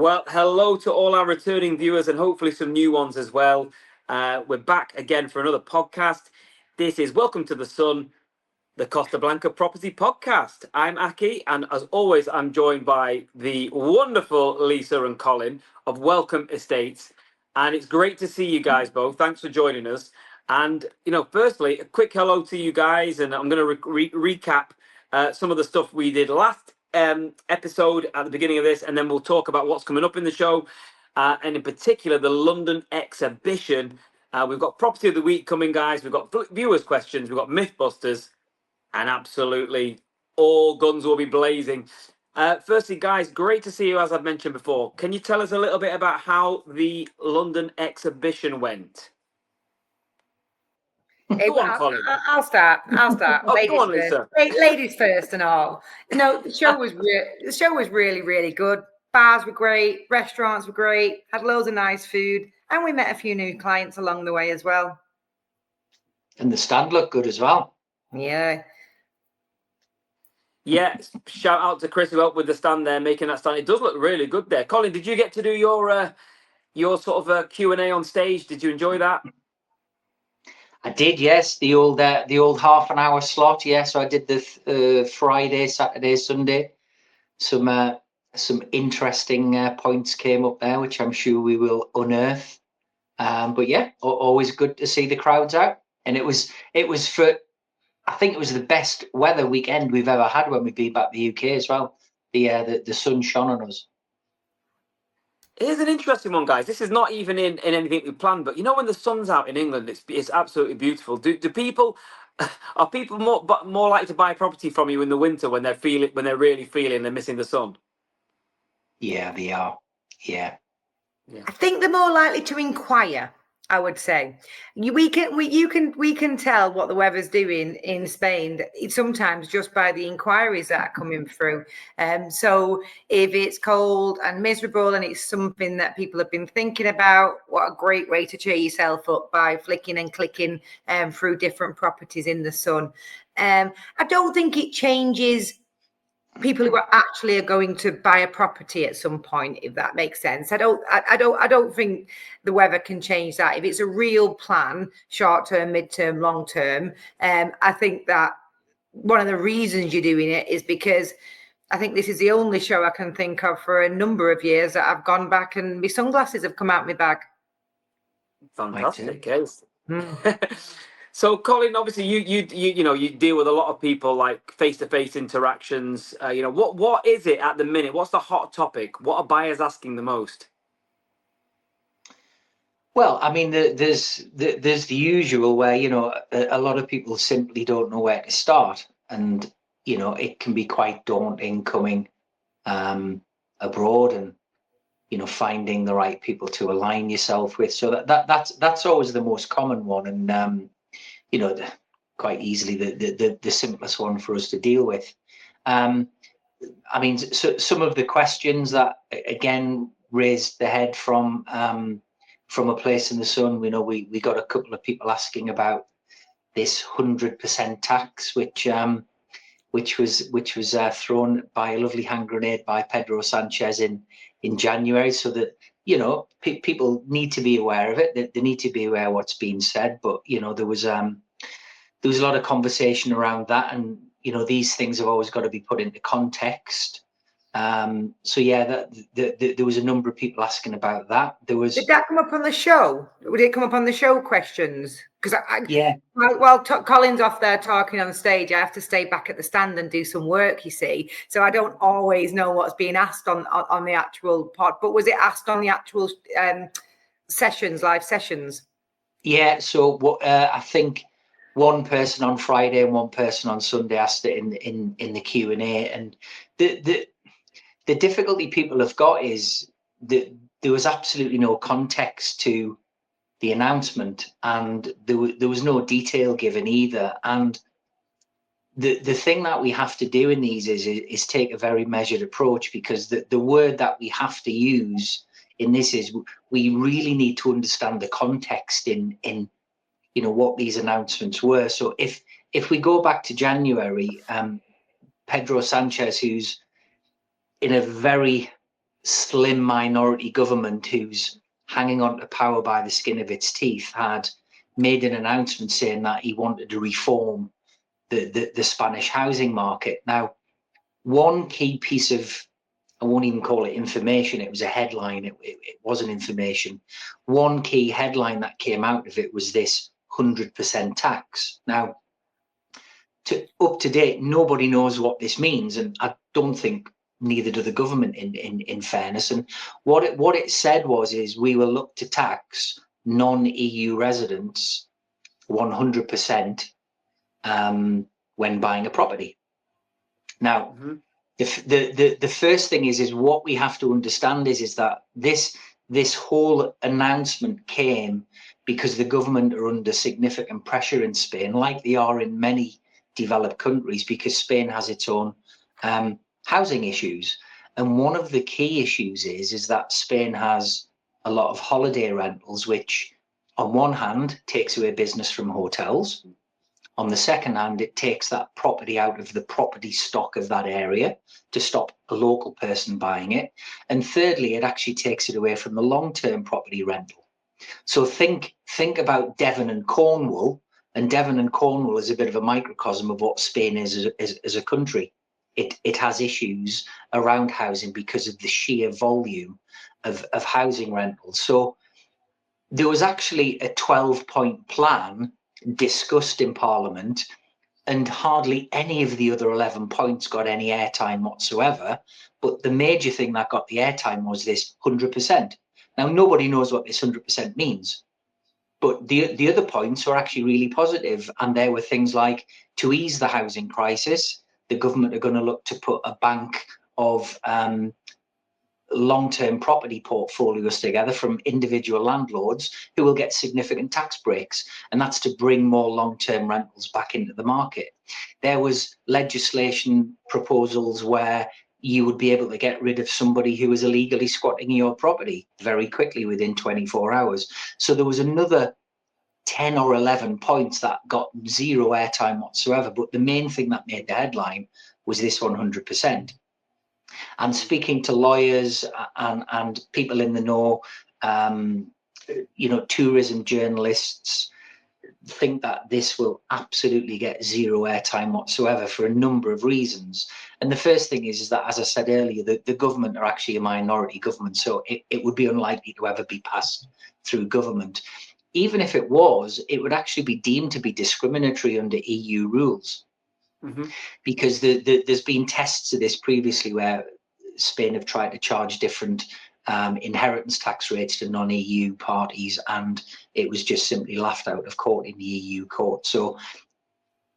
Well, hello to all our returning viewers and hopefully some new ones as well. We're back again for another podcast. This is Welcome to the Sun, the Costa Blanca Property Podcast. I'm Aki, and as always, I'm joined by the wonderful Lisa and Colin of Welcome Estates. And it's great to see you guys both. Thanks for joining us. And, firstly, a quick hello to you guys. And I'm going to recap some of the stuff we did last episode at the beginning of this, and then we'll talk about what's coming up in the show, and in particular the London exhibition. We've got property of the week coming, guys. We've got viewers questions, we've got mythbusters, and absolutely all guns will be blazing. Firstly, guys, great to see you. As I've mentioned before, can you tell us a little bit about how the London exhibition went? Go on, Colin. I'll start. Oh, ladies go on, first. Lisa. Ladies first and all. The show was really, really good. Bars were great. Restaurants were great. Had loads of nice food. And we met a few new clients along the way as well. And the stand looked good as well. Yeah. Yeah, shout out to Chris who helped with the stand there, making that stand. It does look really good there. Colin, did you get to do your sort of Q&A on stage? Did you enjoy that? I did, yes. The old half an hour slot. Yeah, so I did the Friday, Saturday, Sunday. Some interesting points came up there, which I'm sure we will unearth. But yeah, always good to see the crowds out. And it was for, I think it was the best weather weekend we've ever had when we've been back to the UK as well. The sun shone on us. Here's an interesting one, guys. This is not even in anything we planned, but when the sun's out in England, it's absolutely beautiful. Are people more likely to buy property from you in the winter when they're really feeling they're missing the sun? Yeah, they are. Yeah. I think they're more likely to inquire, I would say. We can tell what the weather's doing in Spain sometimes just by the inquiries that are coming through. So if it's cold and miserable and it's something that people have been thinking about, what a great way to cheer yourself up by flicking and clicking through different properties in the sun. I don't think it changes people who are actually going to buy a property at some point, if that makes sense. I don't think the weather can change that. If it's a real plan, short term, mid-term, long term, I think that one of the reasons you're doing it is because I think this is the only show I can think of for a number of years that I've gone back and my sunglasses have come out my bag. Fantastic case. So, Colin, obviously, you deal with a lot of people, like face-to-face interactions. What is it at the minute? What's the hot topic? What are buyers asking the most? Well, I mean, there's the usual where a lot of people simply don't know where to start, and it can be quite daunting coming abroad and finding the right people to align yourself with. So that's always the most common one, and quite easily the simplest one for us to deal with. I mean, so some of the questions that again raised the head from a place in the sun. We got a couple of people asking about this 100% tax, which was thrown by a lovely hand grenade by Pedro Sanchez in January, so that people need to be aware of it. They need to be aware of what's being said. But there was a lot of conversation around that, and these things have always got to be put into context. So yeah, there was a number of people asking about that. Did that come up on the show? Would it come up on the show questions? Because yeah. While Colin's off there talking on stage, I have to stay back at the stand and do some work, you see. So I don't always know what's being asked on the actual pod. But was it asked on the actual live sessions? Yeah. So I think one person on Friday and one person on Sunday asked it in the Q&A, and the difficulty people have got is that there was absolutely no context to the announcement, and there was no detail given either. And the thing that we have to do in these is take a very measured approach, because the word that we have to use in this is we really need to understand the context in what these announcements were. So if we go back to January, Pedro Sanchez, who's in a very slim minority government who's hanging on to power by the skin of its teeth had made an announcement saying that he wanted to reform the Spanish housing market. Now, one key piece of, I won't even call it information, it was a headline, it wasn't information. One key headline that came out of it was this 100% tax. Now, up to date, nobody knows what this means, and I don't think neither do the government in fairness. And what it said is we will look to tax non-EU residents 100% when buying a property. Now, the first thing is what we have to understand is that this whole announcement came because the government are under significant pressure in Spain, like they are in many developed countries, because Spain has its own housing issues. And one of the key issues is that Spain has a lot of holiday rentals, which on one hand takes away business from hotels. On the second hand, it takes that property out of the property stock of that area to stop a local person buying it. And thirdly, it actually takes it away from the long-term property rental. So think about Devon and Cornwall, and Devon and Cornwall is a bit of a microcosm of what Spain is as a country. It has issues around housing because of the sheer volume of housing rentals. So there was actually a 12-point plan discussed in Parliament, and hardly any of the other 11 points got any airtime whatsoever. But the major thing that got the airtime was this 100%. Now, nobody knows what this 100% means. But the other points were actually really positive. And there were things like, to ease the housing crisis, the government are going to look to put a bank of long-term property portfolios together from individual landlords who will get significant tax breaks, and that's to bring more long-term rentals back into the market. There was legislation proposals where you would be able to get rid of somebody who was illegally squatting your property very quickly within 24 hours. So there was another 10 or 11 points that got zero airtime whatsoever, but the main thing that made the headline was this 100%. And speaking to lawyers and people in the know, tourism journalists think that this will absolutely get zero airtime whatsoever for a number of reasons. And the first thing is that, as I said earlier, the government are actually a minority government, so it would be unlikely to ever be passed through government. Even if it was, it would actually be deemed to be discriminatory under EU rules. Because there's been tests of this previously where Spain have tried to charge different inheritance tax rates to non-EU parties, and it was just simply laughed out of court in the EU court. So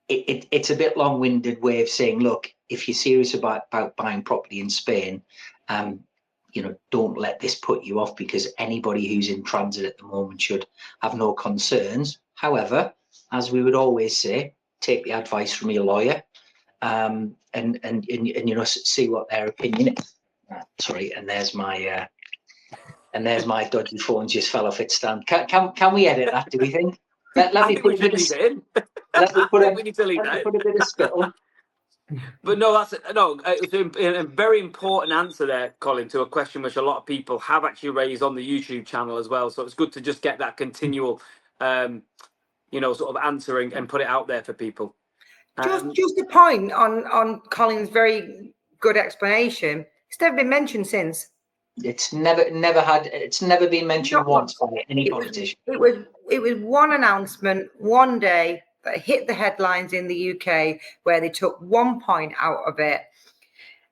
it's a bit long-winded way of saying, look, if you're serious about buying property in Spain, don't let this put you off, because anybody who's in transit at the moment should have no concerns. However, as we would always say, take the advice from your lawyer, and see what their opinion is. Sorry, and there's my dodgy phone just fell off its stand. Can we edit that? Do we think? Let me put a bit of spittle. But no, it's a very important answer there, Colin, to a question which a lot of people have actually raised on the YouTube channel as well. So it's good to just get that continual, sort of answering and put it out there for people. Just a point on Colin's very good explanation. It's never been mentioned since. It's never been mentioned once by any politician. It was one announcement one day that hit the headlines in the UK, where they took 1 point out of it,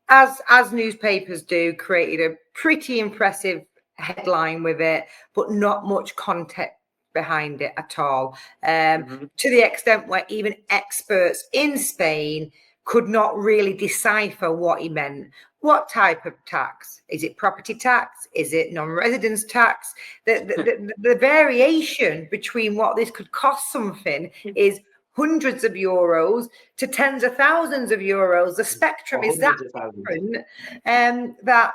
as newspapers do, created a pretty impressive headline with it, but not much context behind it at all, to the extent where even experts in Spain could not really decipher what he meant. What type of tax? Is it property tax? Is it non-residence tax? The variation between what this could cost something is hundreds of euros to tens of thousands of euros. The spectrum is that different, that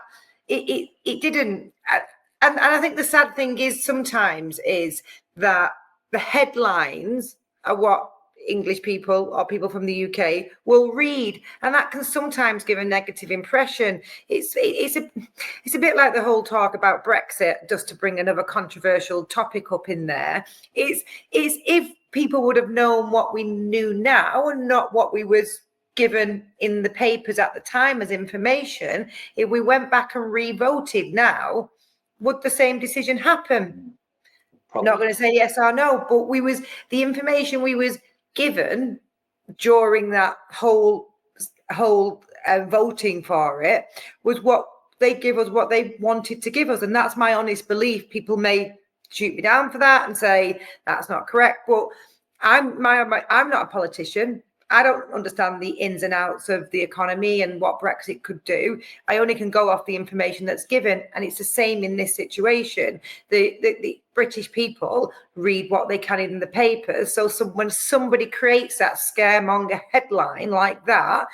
it didn't. And I think the sad thing is sometimes is that the headlines are what English people or people from the UK will read, and that can sometimes give a negative impression. It's a bit like the whole talk about Brexit, just to bring another controversial topic up in there. It's if people would have known what we knew now and not what we was given in the papers at the time as information, if we went back and re-voted now, would the same decision happen? Probably. Not going to say yes or no, but the information we was given during that whole voting for it was what they give us, what they wanted to give us, and that's my honest belief. People may shoot me down for that and say that's not correct, but I'm not a politician. I don't understand the ins and outs of the economy and what Brexit could do. I only can go off the information that's given, and it's the same in this situation. The British people read what they can in the papers. So when somebody creates that scaremonger headline like that,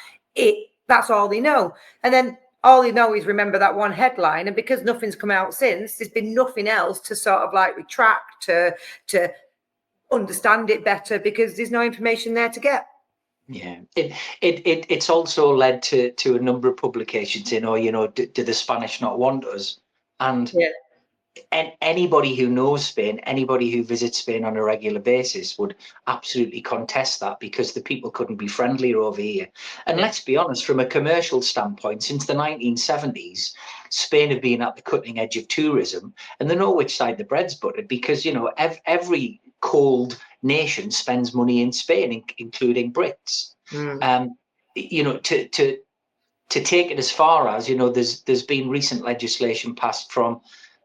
that's all they know. And then all they know is remember that one headline. And because nothing's come out since, there's been nothing else to sort of like retract, to understand it better, because there's no information there to get. Yeah, it's also led to a number of publications saying, "Oh, do the Spanish not want us?" And anybody who knows Spain, anybody who visits Spain on a regular basis would absolutely contest that, because the people couldn't be friendlier over here. And let's be honest, from a commercial standpoint, since the 1970s, Spain have been at the cutting edge of tourism, and they know which side the bread's buttered, because every cold nation spends money in Spain, including Brits. To take it as far as, there's been recent legislation passed from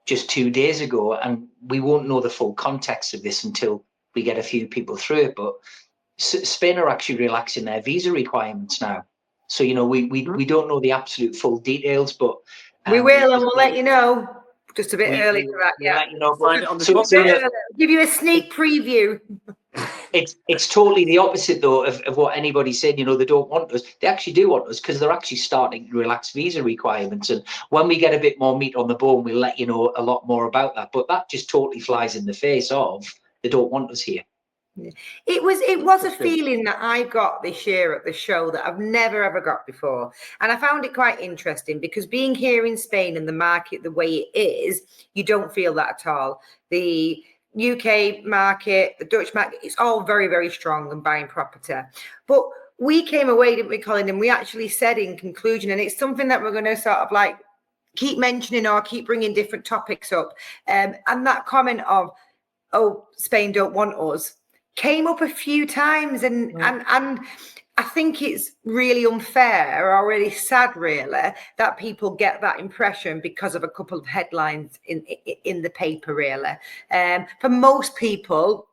just 2 days ago, and we won't know the full context of this until we get a few people through it, but Spain are actually relaxing their visa requirements now. So, we don't know the absolute full details, but we will, and we'll let you know. Just a bit early for that, yeah. Give you a sneak preview. It's totally the opposite, though, of what anybody's saying. They don't want us. They actually do want us, because they're actually starting to relax visa requirements. And when we get a bit more meat on the bone, we'll let you know a lot more about that. But that just totally flies in the face of they don't want us here. It was a feeling that I got this year at the show that I've never ever got before, and I found it quite interesting, because being here in Spain and the market the way it is, you don't feel that at all. The UK market, the Dutch market, it's all very, very strong and buying property. But we came away, didn't we, Colin? And we actually said in conclusion, and it's something that we're going to sort of like keep mentioning or keep bringing different topics up, and that comment of, "Oh, Spain don't want us," came up a few times, and I think it's really unfair or really sad, really, that people get that impression because of a couple of headlines in the paper, really. For most people,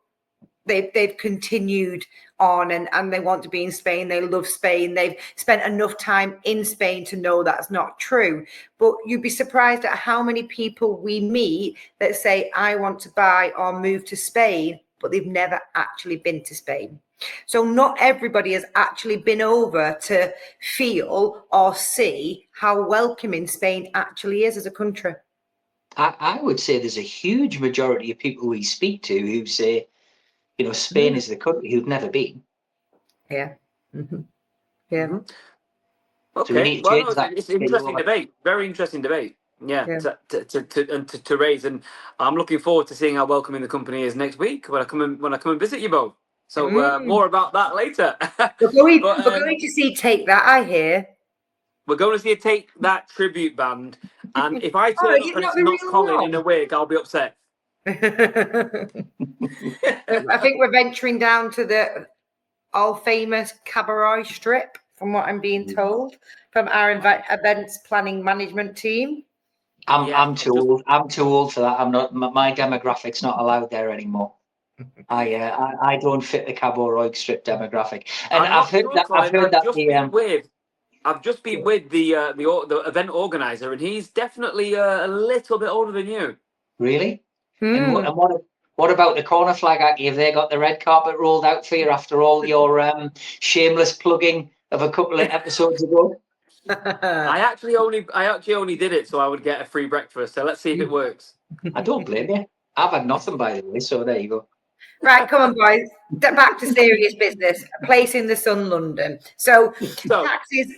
they've continued on and they want to be in Spain. They love Spain. They've spent enough time in Spain to know that's not true. But you'd be surprised at how many people we meet that say, "I want to buy or move to Spain," but they've never actually been to Spain. So not everybody has actually been over to feel or see how welcoming Spain actually is as a country. I would say there's a huge majority of people we speak to who say, Spain is the country, who've never been. Yeah. Mm-hmm. Yeah. Mm-hmm. Okay. It's an interesting debate. Very interesting debate. Yeah. To raise, and I'm looking forward to seeing how welcoming the company is next week when I come and visit you both. So more about that later. We're going to see Take That, I hear. We're going to see a Take That tribute band, and if I turn up and it's not Colin in a wig, I'll be upset. I think we're venturing down to the all-famous Cabaret Strip, from what I'm being told, from our events planning management team. I'm too old. I'm too old for that. I'm not. My demographic's not allowed there anymore. I don't fit the Cabaret Strip demographic. And I've heard that. I've just been with the event organizer, and he's definitely a little bit older than you. Really? And what about the corner flag act? Have they got the red carpet rolled out for you after all your shameless plugging of a couple of episodes ago? I actually only did it so I would get a free breakfast. So let's see if it works. I don't blame you. I've had nothing, by the way. So there you go. Right, come on, boys. Back to serious business. A place in the sun, London. So taxes,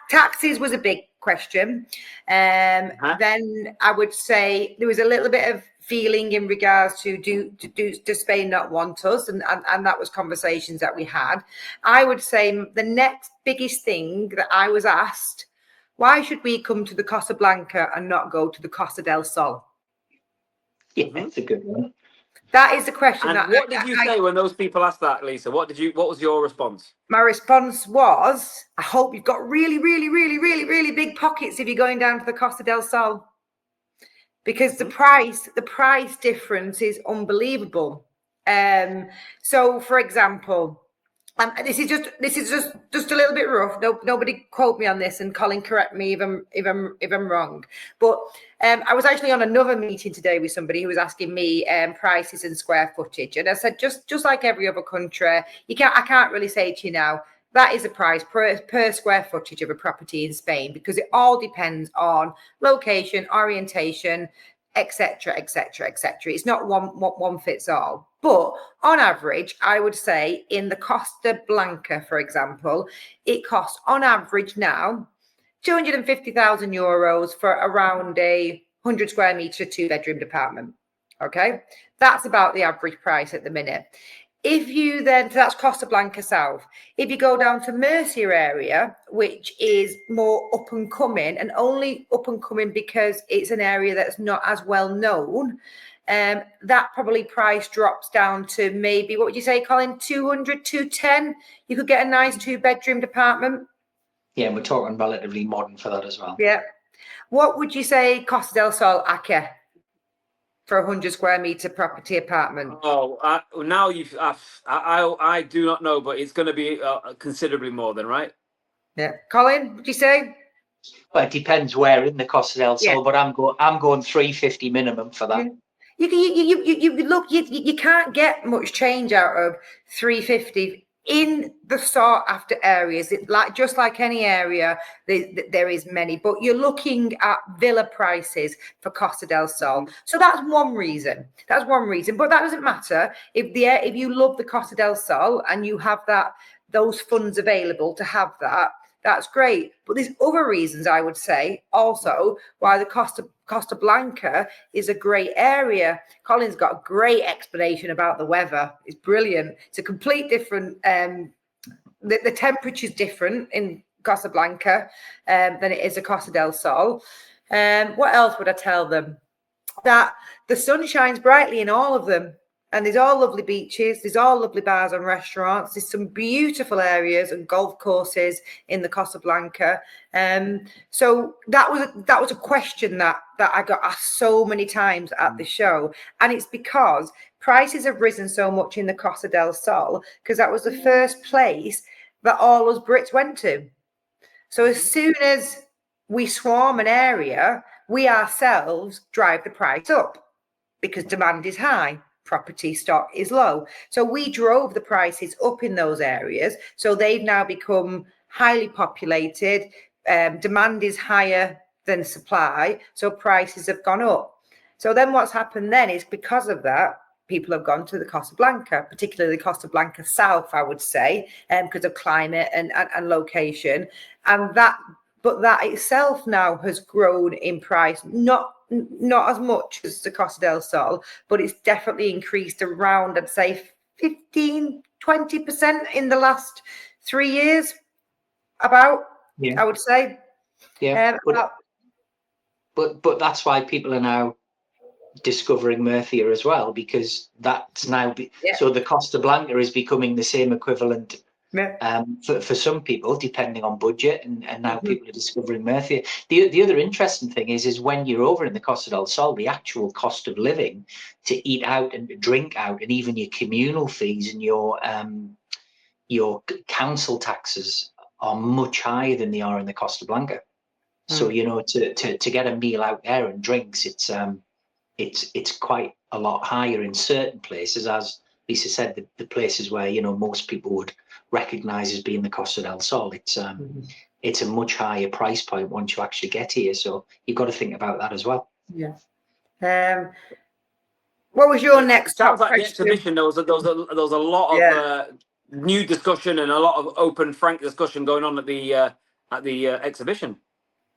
taxes was a big question. Then I would say there was a little bit of feeling in regards to does Spain not want us, and that was conversations that we had. I would say the next biggest thing that I was asked, why should we come to the Costa Blanca and not go to the Costa del Sol? Yeah, that's a good one. That is the question. And what did you say when those people asked that, Lisa? What was your response? My response was, I hope you've got really, really, really, really, really big pockets if you're going down to the Costa del Sol, because the price difference is unbelievable. So, for example, this is just a little bit rough. Nobody quote me on this, and Colin, correct me if I'm wrong. But I was actually on another meeting today with somebody who was asking me prices and square footage, and I said just like every other country, I can't really say to you now that is a price per square footage of a property in Spain, because it all depends on location, orientation, etc., etc., etc. It's not one fits all. But on average, I would say in the Costa Blanca, for example, it costs on average now 250,000 euros for around a 100 square metre 2-bedroom apartment. Okay, that's about the average price at the minute. If you then, so that's Costa Blanca South. If you go down to Murcia area, which is more up and coming, and only up and coming because it's an area that's not as well known, that probably price drops down to maybe, what would you say, Colin, 200, 210? You could get a nice 2-bedroom apartment. Yeah, and we're talking relatively modern for that as well. Yeah. What would you say, Costa del Sol, Ake, for a 100 square metre property apartment? Oh, now I do not know, but it's going to be considerably more than, right? Yeah. Colin, would you say? Well, it depends where in the Costa del Sol, but I'm going 350 minimum for that. Yeah. You can't get much change out of 350 in the sought after areas. Just like any area, there is many, but you're looking at villa prices for Costa del Sol. So that's one reason. But that doesn't matter if you love the Costa del Sol and you have those funds available to have that. That's great. But there's other reasons, I would say, also why the Costa Blanca is a great area. Colin's got a great explanation about the weather. It's brilliant. It's a complete different, the temperature's different in Costa Blanca than it is at Costa del Sol. What else would I tell them? That the sun shines brightly in all of them. And there's all lovely beaches, there's all lovely bars and restaurants, there's some beautiful areas and golf courses in the Costa Blanca. So that was a question that I got asked so many times at the show. And it's because prices have risen so much in the Costa del Sol, because that was the first place that all us Brits went to. So as soon as we swarm an area, we ourselves drive the price up because demand is high. Property stock is low. So we drove the prices up in those areas. So they've now become highly populated. Demand is higher than supply. So prices have gone up. So then what's happened then is, because of that, people have gone to the Costa Blanca, particularly the Costa Blanca South, I would say, because of climate and location. But that itself now has grown in price, not as much as the Costa del Sol, but it's definitely increased around, I'd say, 15-20% in the last 3 years, I would say. Yeah, but that's why people are now discovering Murcia as well, because that's now so the Costa Blanca is becoming the same equivalent for some people, depending on budget, and now people are discovering Murcia. The other interesting thing is when you're over in the Costa del Sol, the actual cost of living, to eat out and drink out, and even your communal fees and your council taxes are much higher than they are in the Costa Blanca. So to get a meal out there and drinks, it's quite a lot higher in certain places, as Lisa said, the places where most people would recognize as being the Costa del Sol. It's a much higher price point once you actually get here, so you've got to think about that as well. What was your next Sounds top like the question? exhibition. There was a lot of new discussion and a lot of open, frank discussion going on at the exhibition.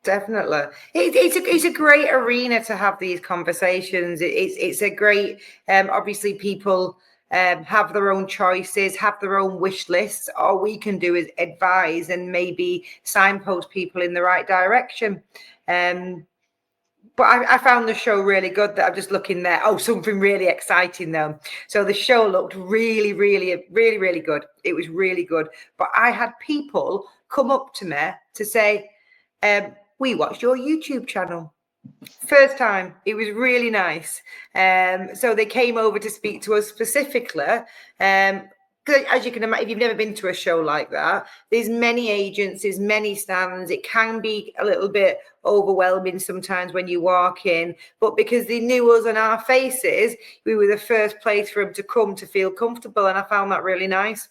Definitely, it's a great arena to have these conversations. It's a great. Obviously, people have their own choices, have their own wish lists. All we can do is advise and maybe signpost people in the right direction. But I found the show really good. That I'm just looking there. Oh, something really exciting though. So the show looked really, really, really, really good. It was really good. But I had people come up to me to say, we watched your YouTube channel. First time. It was really nice. So they came over to speak to us specifically. As you can imagine, if you've never been to a show like that, there's many agents, there's many stands. It can be a little bit overwhelming sometimes when you walk in, but because they knew us and our faces, we were the first place for them to come to feel comfortable, and I found that really nice.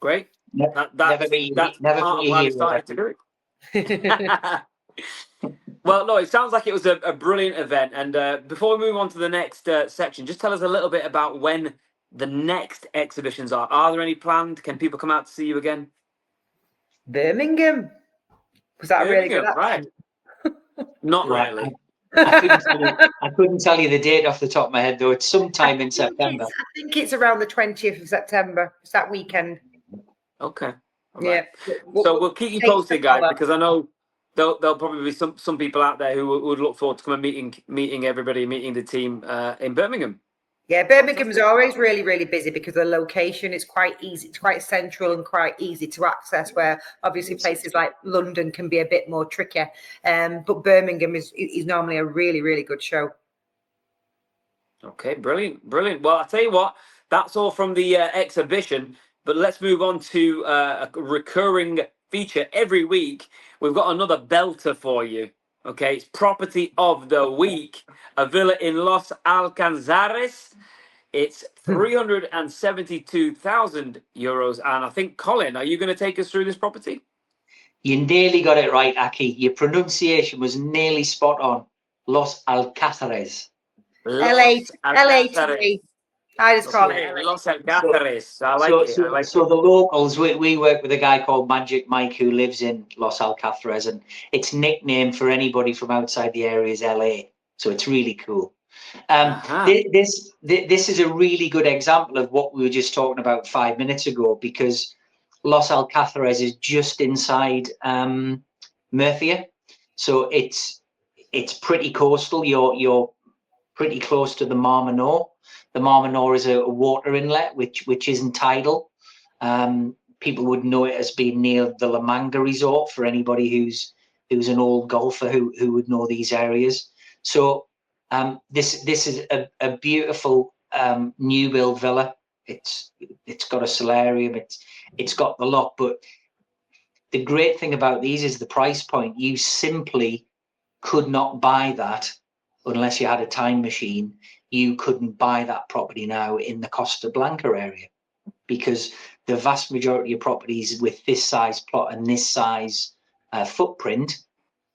Great. That's never part of why we started to do it. Well, no, it sounds like it was a brilliant event. And before we move on to the next section, just tell us a little bit about when the next exhibitions are. Are there any planned? Can people come out to see you again? Birmingham. Was that really good? Right. Not really. I couldn't tell you the date off the top of my head, though. It's sometime in September. I think it's around the 20th of September. It's that weekend. Okay. Right. Yeah. So we'll keep you posted, guys, because I know there'll probably be some people out there who would look forward to come and meeting everybody, meeting the team in Birmingham. Yeah, Birmingham is always really, really busy because the location is quite easy. It's quite central and quite easy to access, where obviously places like London can be a bit more tricky. But Birmingham is normally a really, really good show. Okay, brilliant. Well, I'll tell you what, that's all from the exhibition, but let's move on to a recurring feature every week. We've got another belter for you. Okay, it's property of the week, a villa in Los Alcázares. It's 372,000 euros. And I think, Colin, are you going to take us through this property? You nearly got it right, Aki. Your pronunciation was nearly spot on. Los Alcázares. LA to me. I just call it Los Alcázares. I like it. So the locals, we work with a guy called Magic Mike who lives in Los Alcázares, and its nickname for anybody from outside the area is LA. So it's really cool. This is a really good example of what we were just talking about 5 minutes ago, because Los Alcázares is just inside Murcia, so it's pretty coastal. You're pretty close to the Mar Menor. The Mar Menor is a water inlet which isn't tidal. People would know it as being near the La Manga resort for anybody who's an old golfer who would know these areas. So this is a beautiful new build villa. It's got a solarium. It's got the lot. But the great thing about these is the price point. You simply could not buy that unless you had a time machine. You couldn't buy that property now in the Costa Blanca area, because the vast majority of properties with this size plot and this size footprint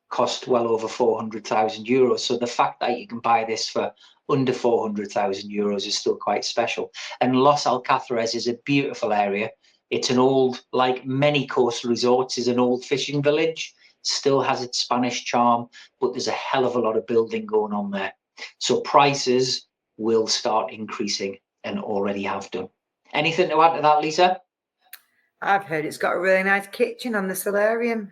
cost well over 400,000 euros. So the fact that you can buy this for under 400,000 euros is still quite special. And Los Alcázares is a beautiful area. It's an old, like many coastal resorts, is an old fishing village. Still has its Spanish charm, but there's a hell of a lot of building going on there. So prices will start increasing and already have done. Anything to add to that, Lisa? I've heard it's got a really nice kitchen on the solarium.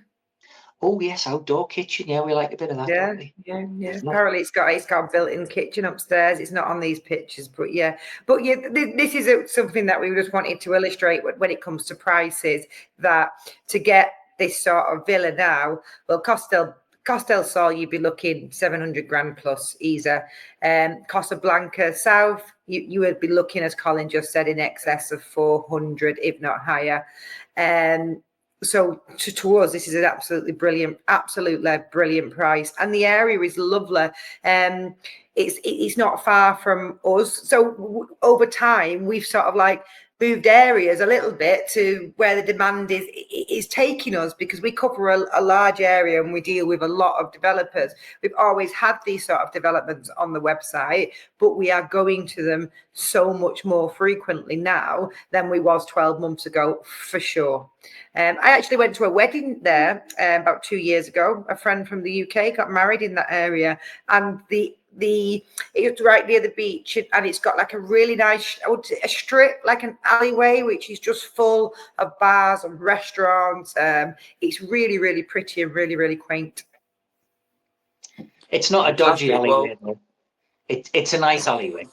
Oh yes, outdoor kitchen. Yeah, we like a bit of that. Yeah, don't we? yeah. Apparently, it's got a built-in kitchen upstairs. It's not on these pictures, but yeah. This is something that we just wanted to illustrate when it comes to prices. That to get this sort of villa now, well, Costa del Sol, you'd be looking 700 grand plus easy. Costa Blanca South, you would be looking, as Colin just said, in excess of 400, if not higher. So to us, this is an absolutely brilliant price, and the area is lovely. It's not far from us. So over time, we've sort of like moved areas a little bit to where the demand is taking us, because we cover a large area and we deal with a lot of developers. We've always had these sort of developments on the website, but we are going to them so much more frequently now than we was 12 months ago, for sure. I actually went to a wedding there about 2 years ago. A friend from the UK got married in that area, and it's right near the beach, and it's got like a really nice, a strip, like an alleyway, which is just full of bars and restaurants. It's really, really pretty and really, really quaint. It's not a dodgy Fantastic. alleyway, though. It's a nice alleyway.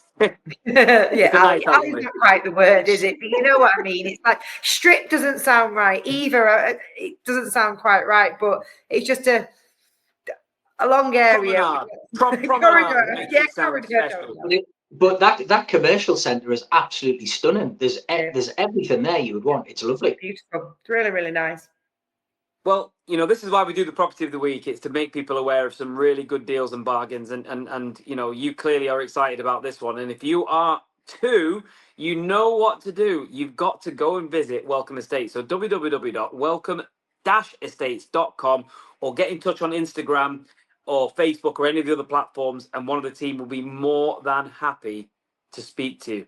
Yeah, nice alley's not quite the word, is it? But you know what I mean. It's like strip doesn't sound right either. It doesn't sound quite right, but it's just a long area. Promenade. Corridor. Yeah, Sound corridor. special. But that commercial centre is absolutely stunning. There's everything there you would want. It's lovely. Beautiful. It's really, really nice. Well, you know, this is why we do the property of the week. It's to make people aware of some really good deals and bargains. And you know, you clearly are excited about this one. And if you are too, you know what to do. You've got to go and visit Welcome Estates. So www.welcome-estates.com, or get in touch on Instagram or Facebook or any of the other platforms, and one of the team will be more than happy to speak to you.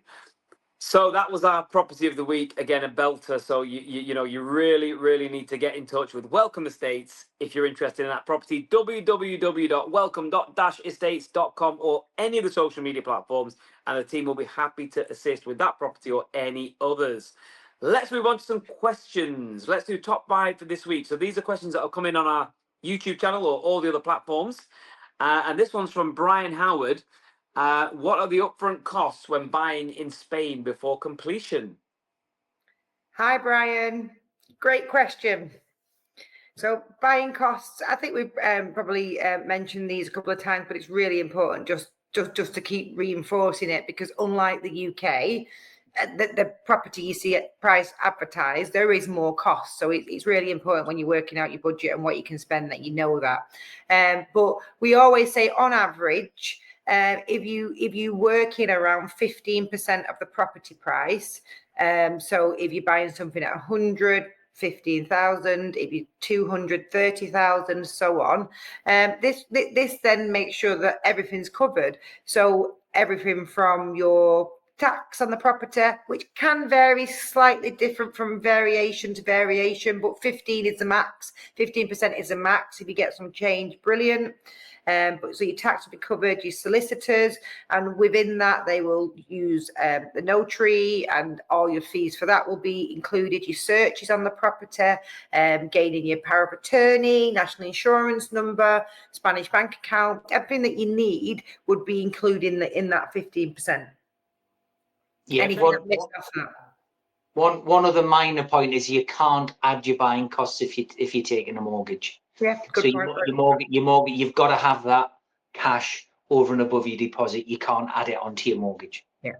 So that was our property of the week. Again, a belter. So you know, you really, really need to get in touch with Welcome Estates if you're interested in that property. www.welcome-estates.com or any of the social media platforms, and the team will be happy to assist with that property or any others. Let's move on to some questions. Let's do top 5 for this week. So these are questions that will come in on our YouTube channel or all the other platforms. And this one's from Brian Howard. What are the upfront costs when buying in Spain before completion? Hi, Brian. Great question. So buying costs, I think we've probably mentioned these a couple of times, but it's really important just to keep reinforcing it, because unlike the UK, the property you see at price advertised, there is more cost. So it's really important when you're working out your budget and what you can spend that you know that. But we always say on average, if you work in around 15% of the property price, so if you're buying something at 100, 15,000, if you 230,000, so on, this then makes sure that everything's covered. So everything from your tax on the property, which can vary slightly different from variation to variation, but 15 is the max. 15% is the max. If you get some change, brilliant. But so your tax will be covered, your solicitors, and within that they will use the notary, and all your fees for that will be included. Your searches on the property, gaining your power of attorney, national insurance number, Spanish bank account, everything that you need would be included in that 15%. Yeah. One other minor point is you can't add your buying costs if you're taking a mortgage. Yeah, good so point. your mortgage, you've got to have that cash over and above your deposit. You can't add it onto your mortgage. Yeah.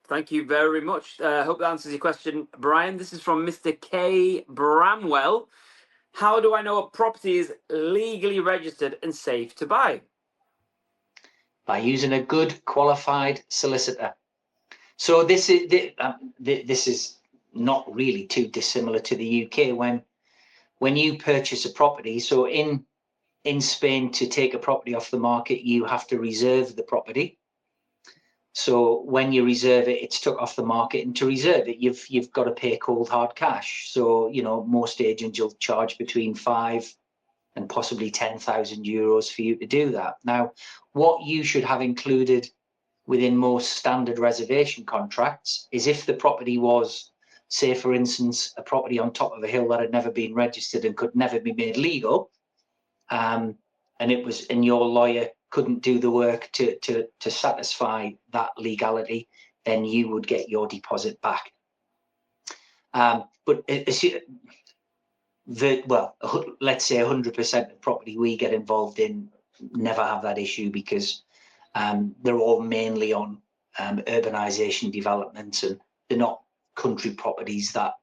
Thank you very much. Hope that answers your question, Brian. This is from Mr. K. Bramwell. How do I know a property is legally registered and safe to buy? By using a good qualified solicitor. So this is not really too dissimilar to the UK. When you purchase a property, so in Spain, to take a property off the market, you have to reserve the property. So when you reserve it, it's took off the market, and to reserve it, you've got to pay cold hard cash. So, you know, most agents will charge between 5 and possibly 10,000 euros for you to do that. Now, what you should have included within most standard reservation contracts is, if the property was, say, for instance, a property on top of a hill that had never been registered and could never be made legal, and your lawyer couldn't do the work to satisfy that legality, then you would get your deposit back. But let's say 100% of property we get involved in never have that issue, because they're all mainly on urbanization developments, and they're not country properties that,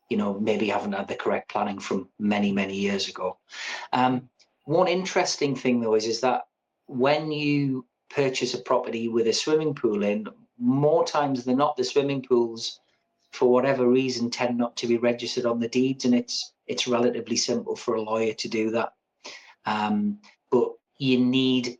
you know, maybe haven't had the correct planning from many years ago. One interesting thing though is that when you purchase a property with a swimming pool in, more times than not, the swimming pools, for whatever reason, tend not to be registered on the deeds, and it's relatively simple for a lawyer to do that. But you need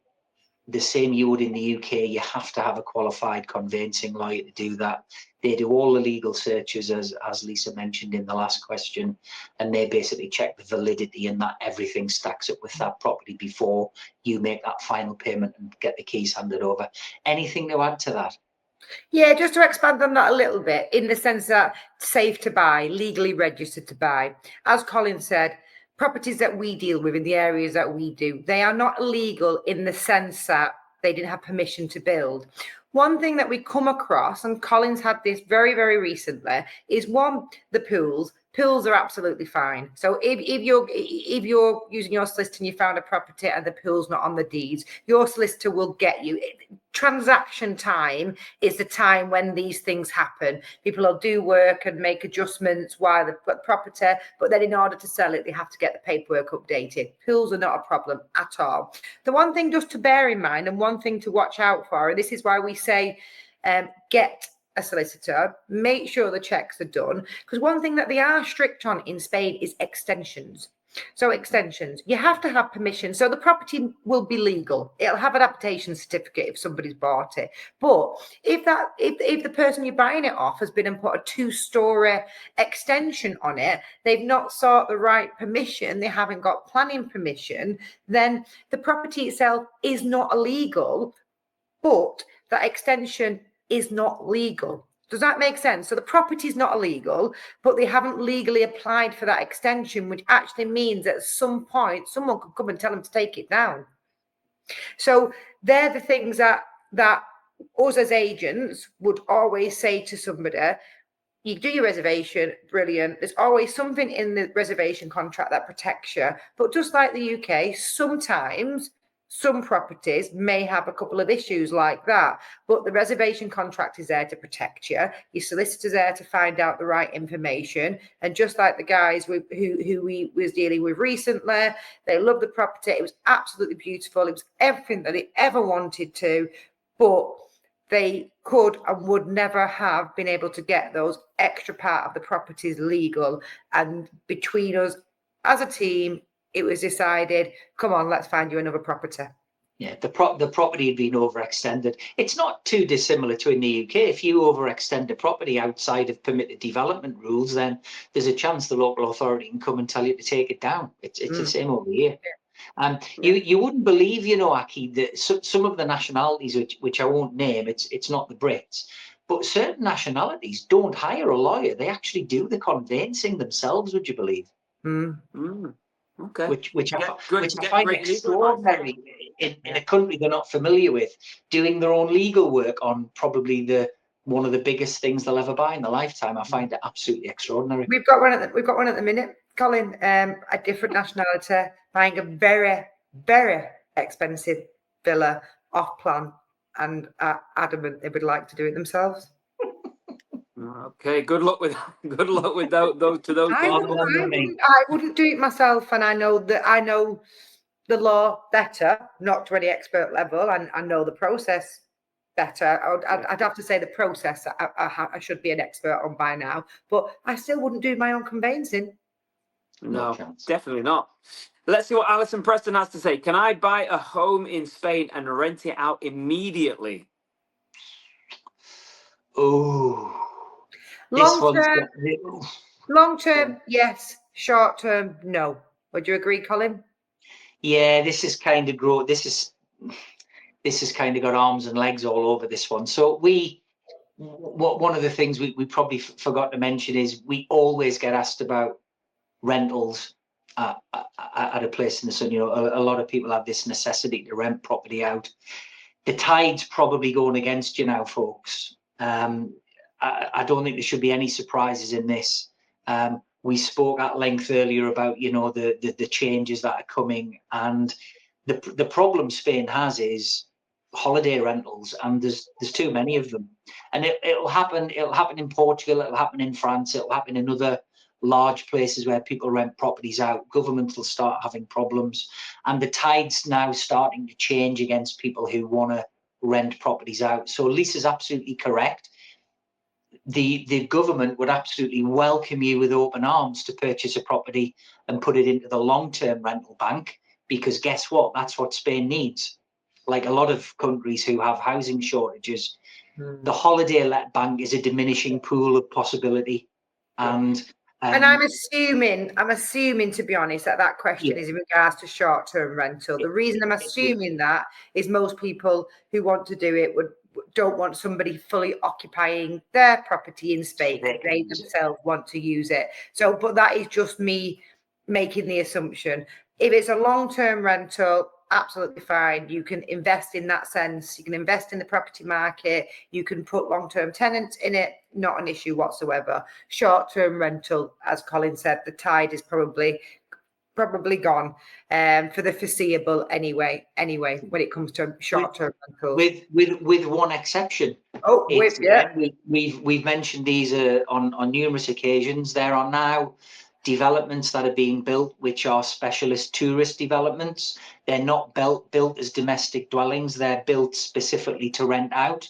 the same you would in the UK. You have to have a qualified conveyancing lawyer to do that. They do all the legal searches, as Lisa mentioned in the last question, and they basically check the validity and that everything stacks up with that property before you make that final payment and get the keys handed over. Anything to add to that? Yeah, just to expand on that a little bit, in the sense that safe to buy, legally registered to buy. As Colin said, properties that we deal with in the areas that we do, they are not illegal in the sense that they didn't have permission to build. One thing that we come across, and Colin's had this very, very recently, is one, the pools. Pools are absolutely fine. So if you're using your solicitor and you found a property and the pool's not on the deeds, your solicitor will get you. Transaction time is the time when these things happen. People will do work and make adjustments while they've got the property, but then in order to sell it, they have to get the paperwork updated. Pools are not a problem at all. The one thing just to bear in mind, and one thing to watch out for, and this is why we say get a solicitor, make sure the checks are done, because one thing that they are strict on in Spain is extensions. So extensions, you have to have permission. So the property will be legal. It'll have an adaptation certificate if somebody's bought it. But if the person you're buying it off has been and put a 2-story extension on it, they've not sought the right permission, they haven't got planning permission, then the property itself is not illegal, but that extension is not legal. Does that make sense? So the property is not illegal, but they haven't legally applied for that extension, which actually means that at some point someone could come and tell them to take it down. So they're the things that us as agents would always say to somebody. You do your reservation, brilliant. There's always something in the reservation contract that protects you. But just like the UK, sometimes some properties may have a couple of issues like that, but the reservation contract is there to protect you. Your solicitor's there to find out the right information. And just like the guys who we was dealing with recently, they loved the property. It was absolutely beautiful. It was everything that they ever wanted to, but they could and would never have been able to get those extra part of the properties legal. And between us as a team, it was decided, come on, let's find you another property. Yeah, the property had been overextended. It's not too dissimilar to in the UK. If you overextend a property outside of permitted development rules, then there's a chance the local authority can come and tell you to take it down. It's the same over here. You wouldn't believe, Aki, that some of the nationalities, which I won't name, it's not the Brits, but certain nationalities don't hire a lawyer. They actually do the conveyancing themselves, would you believe? Okay. Which I find extraordinary in a country they're not familiar with, doing their own legal work on probably one of the biggest things they'll ever buy in their lifetime. I find it absolutely extraordinary. We've got one at the minute, Colin, a different nationality, buying a very, very expensive villa off plan, and adamant they would like to do it themselves. Okay, good luck with those to those. I wouldn't do it myself, and I know the law better, not to any expert level, and I know the process better. I'd have to say the process I should be an expert on by now, but I still wouldn't do my own conveyancing. No, definitely not. Let's see what Alison Preston has to say. Can I buy a home in Spain and rent it out immediately? Oh. Long term, yes. Short term, no. Would you agree, Colin? Yeah, this is kind of grow. This has kind of got arms and legs all over this one. So one of the things we probably forgot to mention is we always get asked about rentals at a place in the sun. A lot of people have this necessity to rent property out. The tide's probably going against you now, folks. I don't think there should be any surprises in this. We spoke at length earlier about, the changes that are coming, and the problem Spain has is holiday rentals, and there's too many of them. And it'll happen in Portugal, it'll happen in France, it'll happen in other large places where people rent properties out. Governments will start having problems, and the tide's now starting to change against people who want to rent properties out. So Lisa's absolutely correct. The government would absolutely welcome you with open arms to purchase a property and put it into the long-term rental bank, because guess what? That's what Spain needs. Like a lot of countries who have housing shortages, the holiday let bank is a diminishing pool of possibility. And I'm assuming, to be honest, that question is in regards to short-term rental. The reason I'm assuming that is most people who want to do it don't want somebody fully occupying their property in Spain. They themselves want to use it. So, but that is just me making the assumption. If it's a long-term rental, absolutely fine. You can invest in that sense. You can invest in the property market. You can put long-term tenants in it. Not an issue whatsoever. Short-term rental, as Colin said, the tide is probably gone for the foreseeable anyway, when it comes to short-term rentals. With one exception. We've mentioned these on numerous occasions. There are now developments that are being built which are specialist tourist developments. They're not built as domestic dwellings. They're built specifically to rent out,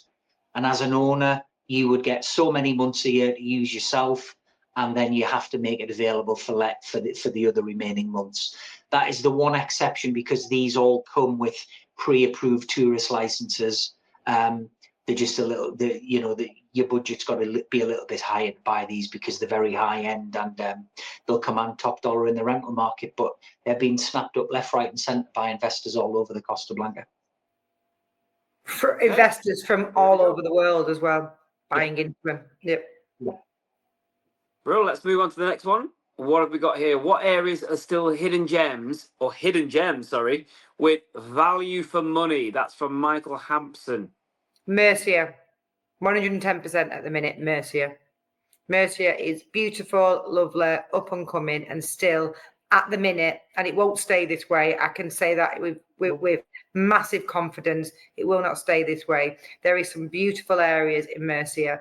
and as an owner you would get so many months a year to use yourself, and then you have to make it available for the other remaining months. That is the one exception, because these all come with pre-approved tourist licenses. They're just a little, your budget's got to be a little bit higher to buy these, because they're very high end, and they'll command top dollar in the rental market, but they're being snapped up left, right and centre by investors all over the Costa Blanca. For investors from all over the world as well, buying into them. Yep. Bro, let's move on to the next one. What have we got here? What areas are still hidden gems, with value for money? That's from Michael Hampson. Murcia, 110% at the minute. Murcia is beautiful, lovely, up and coming, and still at the minute, and it won't stay this way. I can say that with massive confidence. It will not stay this way. There is some beautiful areas in Murcia,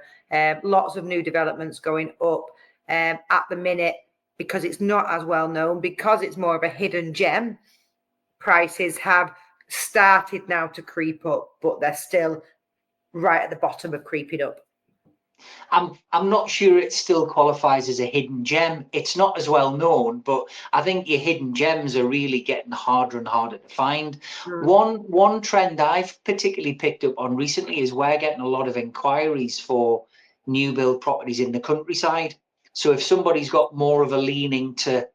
lots of new developments going up at the minute, because it's not as well known, because it's more of a hidden gem. Prices have started now to creep up, but they're still right at the bottom of creeping up. I'm not sure it still qualifies as a hidden gem. It's not as well known, but I think your hidden gems are really getting harder and harder to find. One trend I've particularly picked up on recently is we're getting a lot of inquiries for new build properties in the countryside. So if somebody's got more of a leaning to,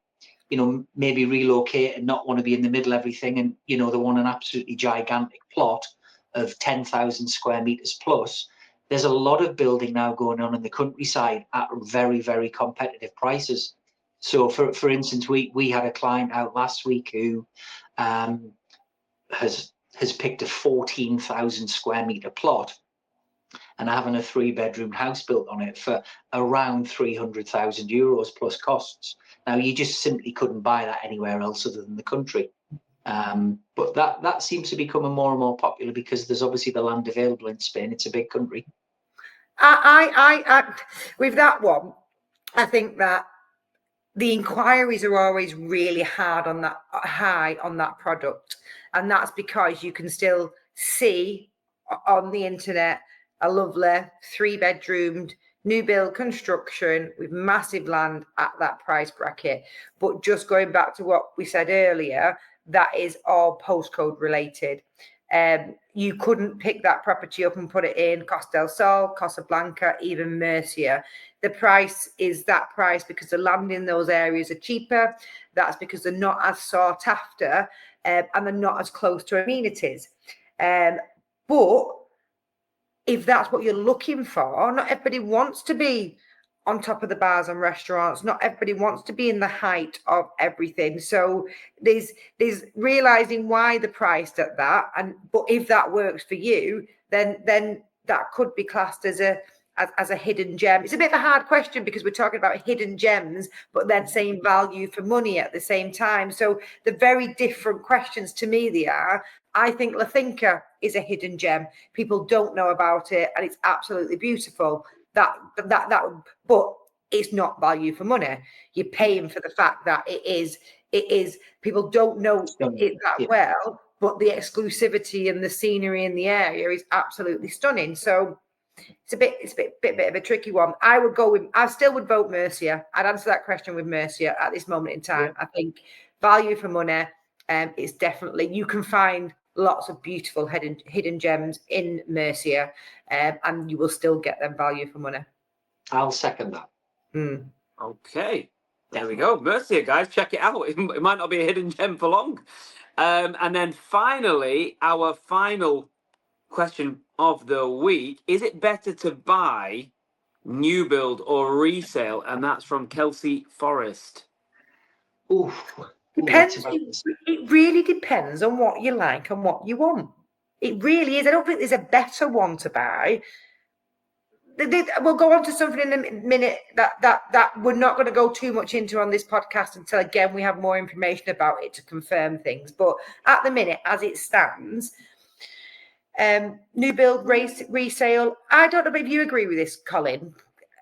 maybe relocate and not want to be in the middle of everything, and, they want an absolutely gigantic plot of 10,000 square meters plus, there's a lot of building now going on in the countryside at very, very competitive prices. So for instance, we had a client out last week who has picked a 14,000 square meter plot and having a 3-bedroom house built on it for around 300,000 euros plus costs. Now, you just simply couldn't buy that anywhere else other than the country. But that seems to be becoming more and more popular, because there's obviously the land available in Spain. It's a big country. I with that one, I think that the inquiries are always really high on that product, and that's because you can still see on the internet a lovely 3-bedroomed new build construction with massive land at that price bracket. But just going back to what we said earlier, that is all postcode related. You couldn't pick that property up and put it in Costa del Sol, Costa Blanca, even Murcia. The price is that price because the land in those areas are cheaper. That's because they're not as sought after, and they're not as close to amenities. But if that's what you're looking for, not everybody wants to be on top of the bars and restaurants. Not everybody wants to be in the height of everything. So there's realizing why they're priced at that. But if that works for you, then that could be classed as a hidden gem. It's a bit of a hard question, because we're talking about hidden gems, but then saying value for money at the same time. So they're very different questions to me. They are. I think La Finca is a hidden gem. People don't know about it, and it's absolutely beautiful. But it's not value for money. You're paying for the fact that it is. People don't know it that well, but the exclusivity and the scenery in the area is absolutely stunning. So it's a bit of a tricky one. I still would vote Mercia. I'd answer that question with Mercia at this moment in time. I think value for money is definitely, you can find lots of beautiful hidden gems in Mercia, and you will still get them value for money. I'll second that. Okay, there we go. Mercia, guys, check it out. It might not be a hidden gem for long. And then finally, our final question of the week: is it better to buy new build or resale? And that's from Kelsey Forrest. Depends. It really depends on what you like and what you want. It really is. I don't think there's a better one to buy. We'll go on to something in a minute that we're not going to go too much into on this podcast until, again, we have more information about it to confirm things. But at the minute, as it stands, new build, resale, I don't know if you agree with this, Colin,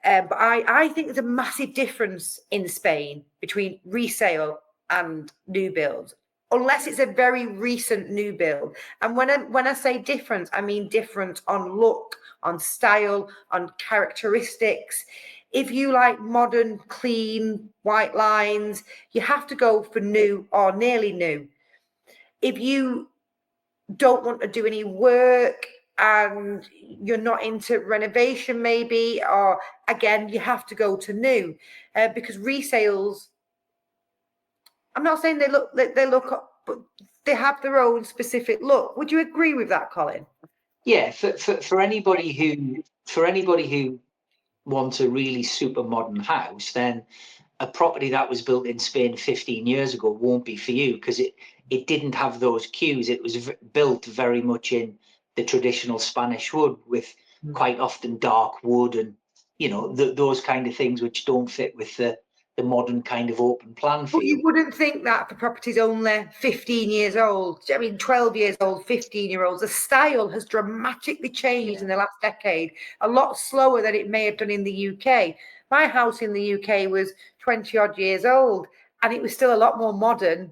but I think there's a massive difference in Spain between resale and new build, unless it's a very recent new build. And when I say difference, I mean different on look, on style, on characteristics. If you like modern, clean, white lines, you have to go for new or nearly new. If you don't want to do any work and you're not into renovation maybe, or again, you have to go to new, because resales, I'm not saying they look, but they have their own specific look. Would you agree with that, Colin? Yeah, for anybody who wants a really super modern house, then a property that was built in Spain 15 years ago won't be for you, because it didn't have those cues. It was built very much in the traditional Spanish wood, with quite often dark wood and those kind of things which don't fit with the modern kind of open plan feel. But you wouldn't think that the property's only 15 years old. I mean, 12 years old, 15-year-olds. The style has dramatically changed in the last decade, a lot slower than it may have done in the UK. My house in the UK was 20-odd years old, and it was still a lot more modern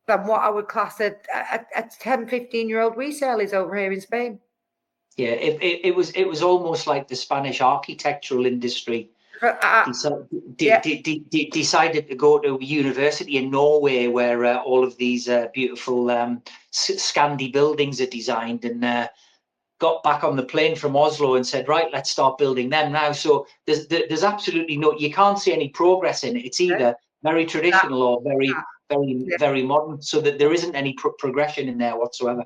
than what I would class a 10, 15-year-old resale is over here in Spain. Yeah, it was almost like the Spanish architectural industry decided to go to university in Norway, where all of these beautiful Scandi buildings are designed, and got back on the plane from Oslo and said, right, let's start building them now. So there's absolutely you can't see any progress in it. It's either very traditional or very modern, so that there isn't any progression in there whatsoever.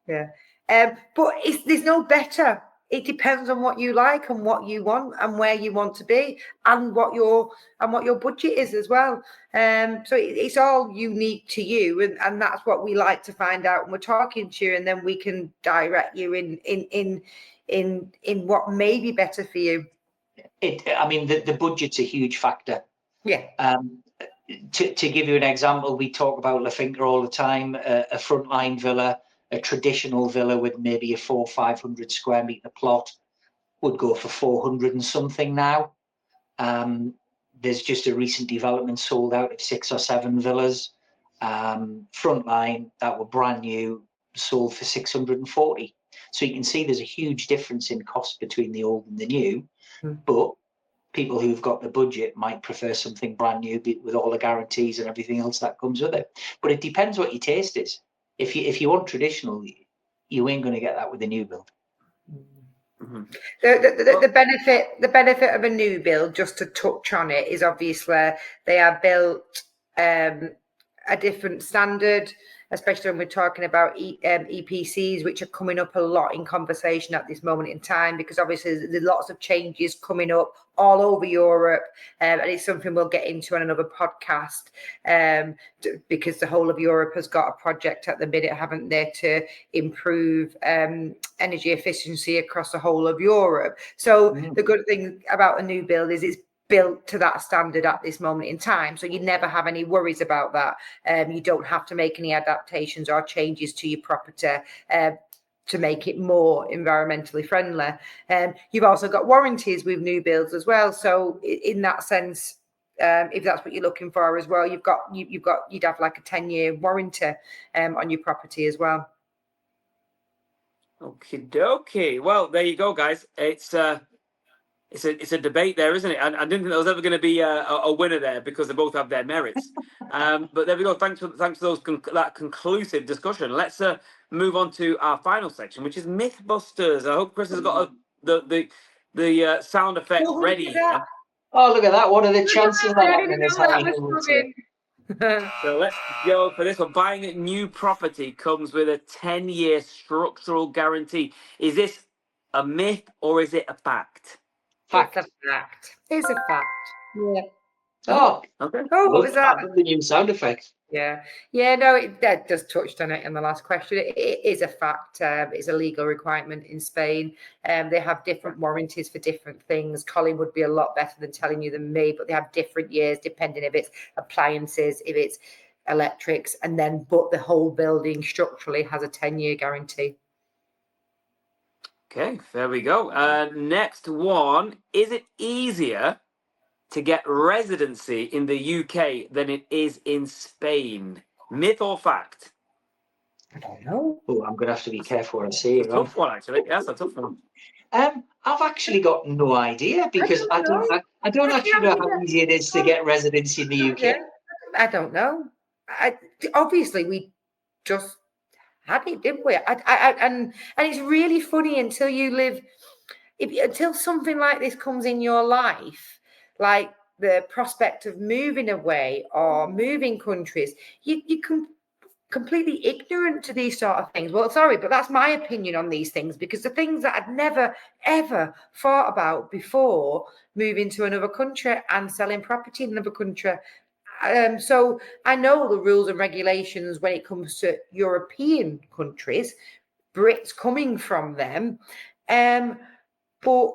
Yeah. But there's no better. It depends on what you like and what you want and where you want to be and what your budget is as well. So it's all unique to you, and that's what we like to find out when we're talking to you, and then we can direct you in what may be better for you. The budget's a huge factor. Yeah. To give you an example, we talk about La Finca all the time, a frontline villa. A traditional villa with maybe a 400 or 500 square meter plot would go for 400 and something now. There's just a recent development sold out of 6 or 7 villas, frontline, that were brand new, sold for 640. So you can see there's a huge difference in cost between the old and the new. But people who've got the budget might prefer something brand new with all the guarantees and everything else that comes with it. But it depends what your taste is. If you want traditional, you ain't going to get that with a new build. Mm-hmm. The benefit of a new build, just to touch on it, is obviously they are built a different standard, especially when we're talking about EPCs, which are coming up a lot in conversation at this moment in time, because obviously there's lots of changes coming up all over Europe, and it's something we'll get into on another podcast, because the whole of Europe has got a project at the minute, haven't they, to improve energy efficiency across the whole of Europe. So the good thing about a new build is it's built to that standard at this moment in time, so you never have any worries about that. You don't have to make any adaptations or changes to your property to make it more environmentally friendly. You've also got warranties with new builds as well, so in that sense if that's what you're looking for as well. You'd have like a 10-year warranty on your property as well. Okie dokie. Well, there you go, guys. It's a debate there, isn't it? I didn't think there was ever going to be a winner there because they both have their merits. But there we go. Thanks for that conclusive discussion. Let's move on to our final section, which is Mythbusters. I hope Chris has got the sound effect ready here. Oh, look at that! What are the chances of that happening? So let's go for this one. Buying a new property comes with a 10-year structural guarantee. Is this a myth or is it a fact? Fact. It's a fact. It's a fact. Yeah. Oh, okay. Oh, what was that? The new sound effect. Yeah. No, that just touched on it in the last question. It is a fact. It's a legal requirement in Spain. They have different warranties for different things. Colin would be a lot better than telling you than me, but they have different years depending if it's appliances, if it's electrics, but the whole building structurally has a 10-year guarantee. Okay, there we go. Next one. Is it easier to get residency in the UK than it is in Spain? Myth or fact? I don't know. Oh, I'm going to have to be careful what I say. It's a tough one, actually. Yes, a tough one. I've actually got no idea because I don't actually know how easy it is to get residency in the UK. I don't know. Obviously, we just had it, didn't we? And it's really funny until you live, until something like this comes in your life, like the prospect of moving away or moving countries, you can completely ignorant to these sort of things. Well, sorry, but that's my opinion on these things, because the things that I'd never, ever thought about before moving to another country and selling property in another country. So I know the rules and regulations when it comes to European countries, Brits coming from them. But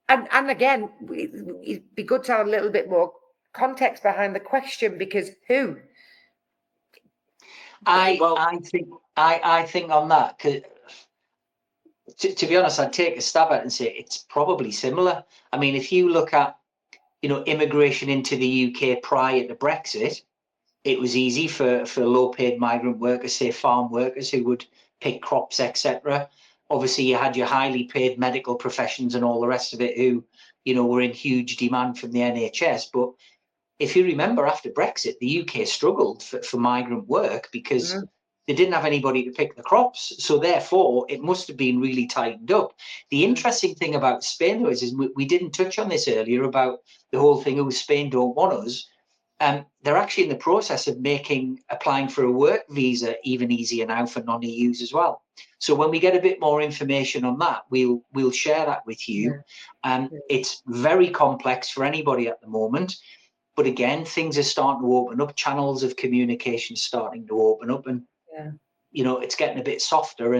again, it'd be good to have a little bit more context behind the question, because who? I think on that, to be honest, I'd take a stab at it and say it's probably similar. I mean, if you look at, immigration into the UK prior to Brexit, it was easy for low-paid migrant workers, say farm workers who would pick crops, etc. Obviously, you had your highly paid medical professions and all the rest of it who, were in huge demand from the NHS. But if you remember, after Brexit, the UK struggled for migrant work because they didn't have anybody to pick the crops. So therefore, it must have been really tightened up. The interesting thing about Spain, though, is we didn't touch on this earlier about the whole thing of Spain don't want us. They're actually in the process of applying for a work visa even easier now for non-EUs as well. So when we get a bit more information on that, we'll share that with you. It's very complex for anybody at the moment. But again, things are starting to open up. Channels of communication starting to open up, and it's getting a bit softer.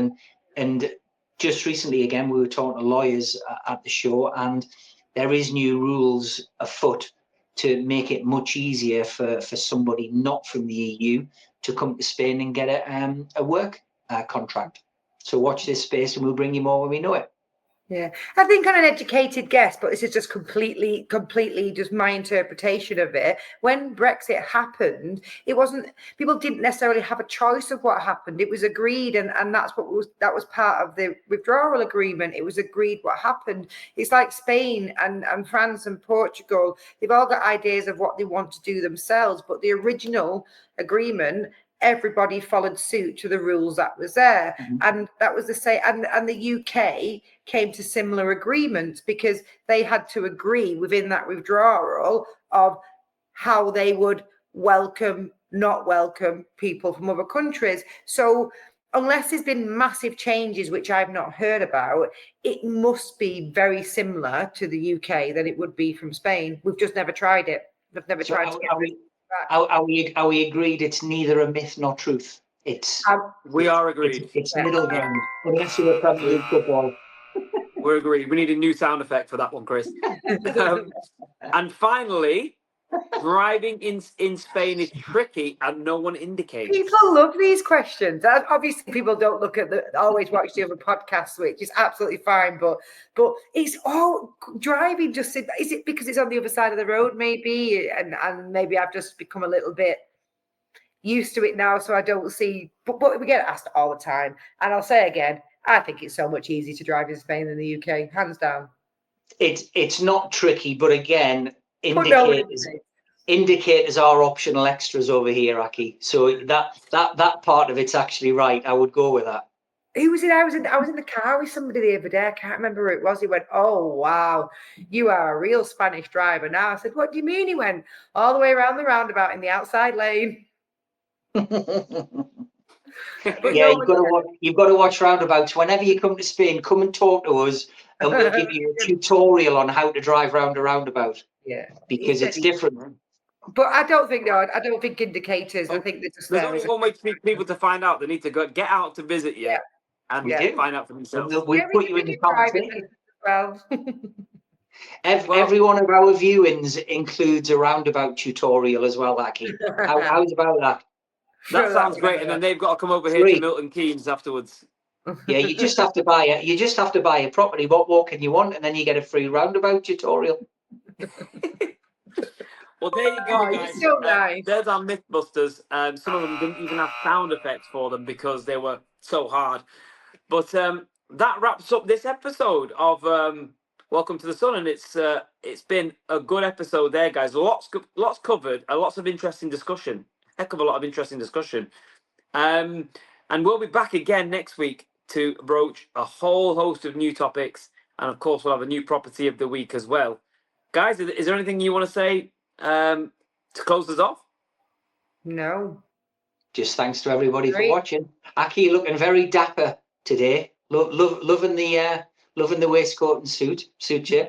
And just recently, again, we were talking to lawyers at the show, and there is new rules afoot to make it much easier for somebody not from the EU to come to Spain and get a work contract. So watch this space, and we'll bring you more when we know it. Yeah, I think I'm an educated guess, but this is just completely just my interpretation of it. When Brexit happened, people didn't necessarily have a choice of what happened. It was agreed, and that was part of the withdrawal agreement. It was agreed what happened. It's like Spain and France and Portugal. They've all got ideas of what they want to do themselves, but the original agreement, everybody followed suit to the rules that was there. And that was the same. And the UK came to similar agreements because they had to agree within that withdrawal of how they would not welcome people from other countries. So unless there's been massive changes, which I've not heard about, it must be very similar to the UK than it would be from Spain. We've just never tried it. We've never tried to get rid of it. Are we agreed it's neither a myth nor truth? We are agreed. It's middle ground. Unless you're a Premier League football. We're agreed. We need a new sound effect for that one, Chris. And finally, Driving in Spain is tricky and no one indicates. People love these questions. Obviously, people don't look at always watch the other podcasts, which is absolutely fine. But it's all driving. Just is it because it's on the other side of the road, maybe, and maybe I've just become a little bit used to it now, so I don't see. But we get asked all the time, and I'll say again, I think it's so much easier to drive in Spain than the UK, hands down. It's not tricky, but again, But no, indicators are optional extras over here, Aki. So that part of it's actually right. I would go with that. Who was it? I was in the car with somebody the other day. I can't remember who it was. He went, "Oh wow, you are a real Spanish driver now." I said, "What do you mean?" He went, "All the way around the roundabout in the outside lane." Yeah, you've got to watch roundabouts. Whenever you come to Spain, come and talk to us, and we'll give you a tutorial on how to drive round a roundabout. Yeah, because it's different. But I don't think indicators. I think they're just There's there. only one way to people to find out. They need to get out to visit you and find out for themselves. We'll put you in the conversation. Well. Every one of our viewings includes a roundabout tutorial as well, Aki. How's about that? That sounds great. And then they've got to come over here to Milton Keynes afterwards. Yeah, you just have to buy a property. What can you want? And then you get a free roundabout tutorial. Well, there you go, guys. So nice. There's our Mythbusters. Some of them didn't even have sound effects for them because they were so hard. But that wraps up this episode of Welcome to the Sun, and it's been a good episode there, guys. Lots covered, lots of interesting discussion. Heck of a lot of interesting discussion. And we'll be back again next week to broach a whole host of new topics, and of course we'll have a new property of the week as well. Guys, is there anything you want to say to close us off? No. Just thanks to everybody for watching. Aki, you're looking very dapper today. Loving the waistcoat and suit you.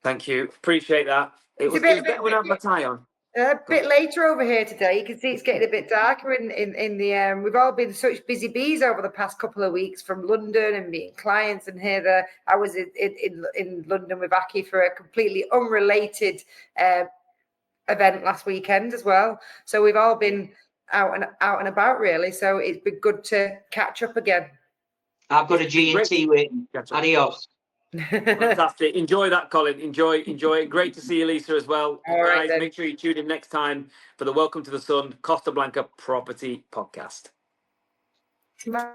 Thank you. Appreciate that. It was better when I had my tie on. A bit later over here today. You can see it's getting a bit darker in the. We've all been such busy bees over the past couple of weeks from London and meeting clients and here. I was in London with Aki for a completely unrelated event last weekend as well. So we've all been out and about really. So it's been good to catch up again. I've got a G&T waiting. Adios. Fantastic. Enjoy that, Colin. Enjoy it. Great to see you, Lisa, as well. All right, guys, make sure you tune in next time for the Welcome to the Sun Costa Blanca Property Podcast. Bye.